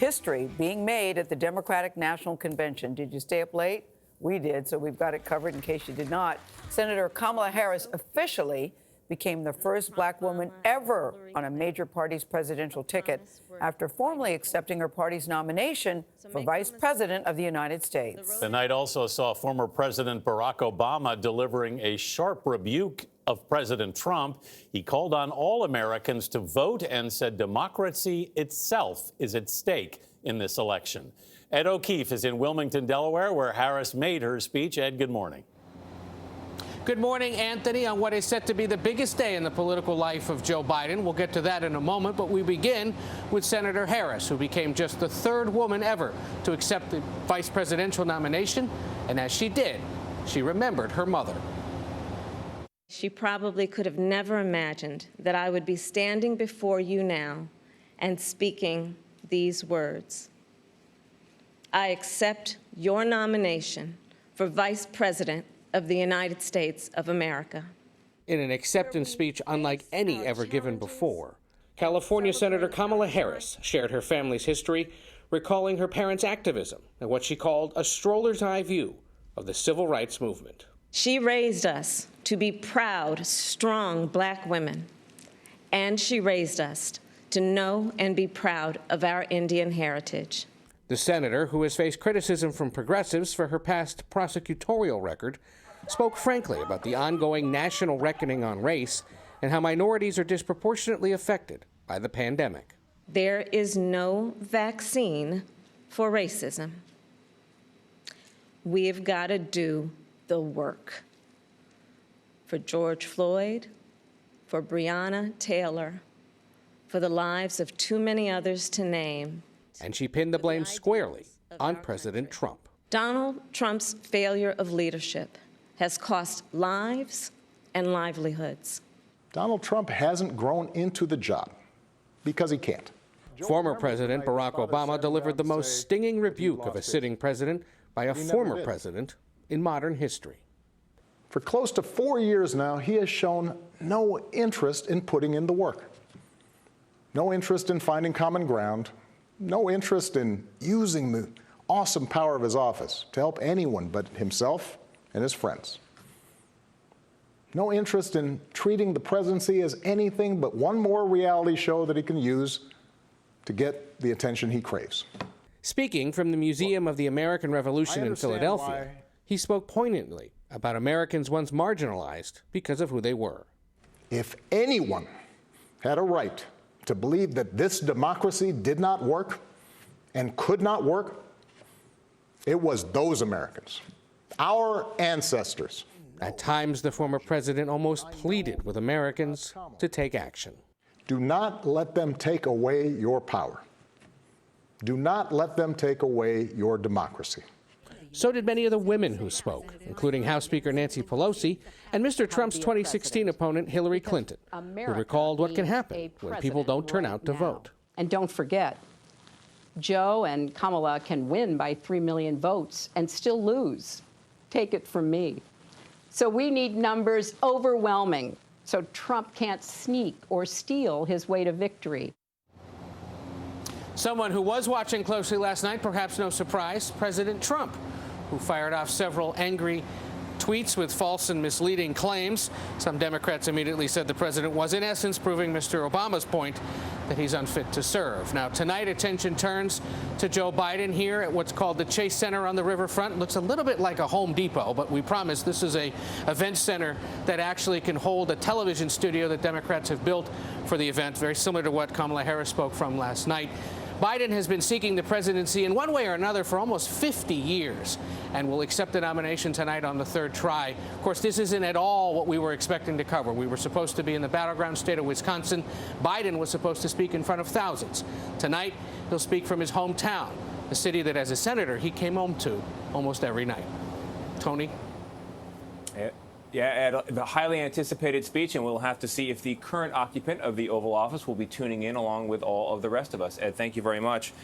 History being made at the Democratic National Convention. Did you stay up late? We did, so we've got it covered in case you did not. Senator Kamala Harris officially became the first black woman ever on a major party's presidential ticket after formally accepting her party's nomination for Vice President of the United States. The night also saw former President Barack Obama delivering a sharp rebuke of President Trump. He called on all Americans to vote and said democracy itself is at stake in this election. Ed O'Keefe is in Wilmington, Delaware, where Harris made her speech. Ed, good morning. Good morning, Anthony, on what is set to be the biggest day in the political life of Joe Biden. We'll get to that in a moment, but we begin with Senator Harris, who became just the third woman ever to accept the vice presidential nomination. And as she did, she remembered her mother. She probably could have never imagined that I would be standing before you now and speaking these words. I accept your nomination for Vice President of the United States of America. In an acceptance speech unlike any ever given before, California Senator Kamala Harris shared her family's history, recalling her parents' activism and what she called a stroller's eye view of the civil rights movement. She raised us to be proud, strong black women, and she raised us to know and be proud of our Indian heritage. The senator, who has faced criticism from progressives for her past prosecutorial record, spoke frankly about the ongoing national reckoning on race and how minorities are disproportionately affected by the pandemic. There is no vaccine for racism. We've got to do the work. For George Floyd, for Breonna Taylor, for the lives of too many others to name. And she pinned the blame squarely on President Trump. Donald Trump's failure of leadership has cost lives and livelihoods. Donald Trump hasn't grown into the job because he can't. Former President Barack Obama delivered the most stinging rebuke of a sitting president by a former president in modern history. For close to 4 years now, he has shown no interest in putting in the work. No interest in finding common ground. No interest in using the awesome power of his office to help anyone but himself and his friends. No interest in treating the presidency as anything but one more reality show that he can use to get the attention he craves. Speaking from the Museum of the American Revolution in Philadelphia, he spoke poignantly about Americans once marginalized because of who they were. If anyone had a right to believe that this democracy did not work and could not work, it was those Americans, our ancestors. At times, the former president almost pleaded with Americans to take action. Do not let them take away your power. Do not let them take away your democracy. So did many of the women who spoke, including House Speaker Nancy Pelosi and Mr. Trump's 2016 opponent Hillary Clinton, who recalled what can happen when people don't turn out to vote. And don't forget, Joe and Kamala can win by 3 million votes and still lose. Take it from me. So we need numbers overwhelming so Trump can't sneak or steal his way to victory. Someone who was watching closely last night, perhaps no surprise, President Trump, who fired off several angry tweets with false and misleading claims. Some Democrats immediately said the president was, in essence, proving Mr. Obama's point that he's unfit to serve. Now, tonight, attention turns to Joe Biden here at what's called the Chase Center on the riverfront. Looks a little bit like a Home Depot, but we promise this is a event center that actually can hold a television studio that Democrats have built for the event, very similar to what Kamala Harris spoke from last night. Biden has been seeking the presidency in one way or another for almost 50 years and will accept the nomination tonight on the third try. Of course, this isn't at all what we were expecting to cover. We were supposed to be in the battleground state of Wisconsin. Biden was supposed to speak in front of thousands. Tonight, he'll speak from his hometown, the city that as a senator he came home to almost every night. Tony? Yeah, Ed, the highly anticipated speech, and we'll have to see if the current occupant of the Oval Office will be tuning in along with all of the rest of us. Ed, thank you very much.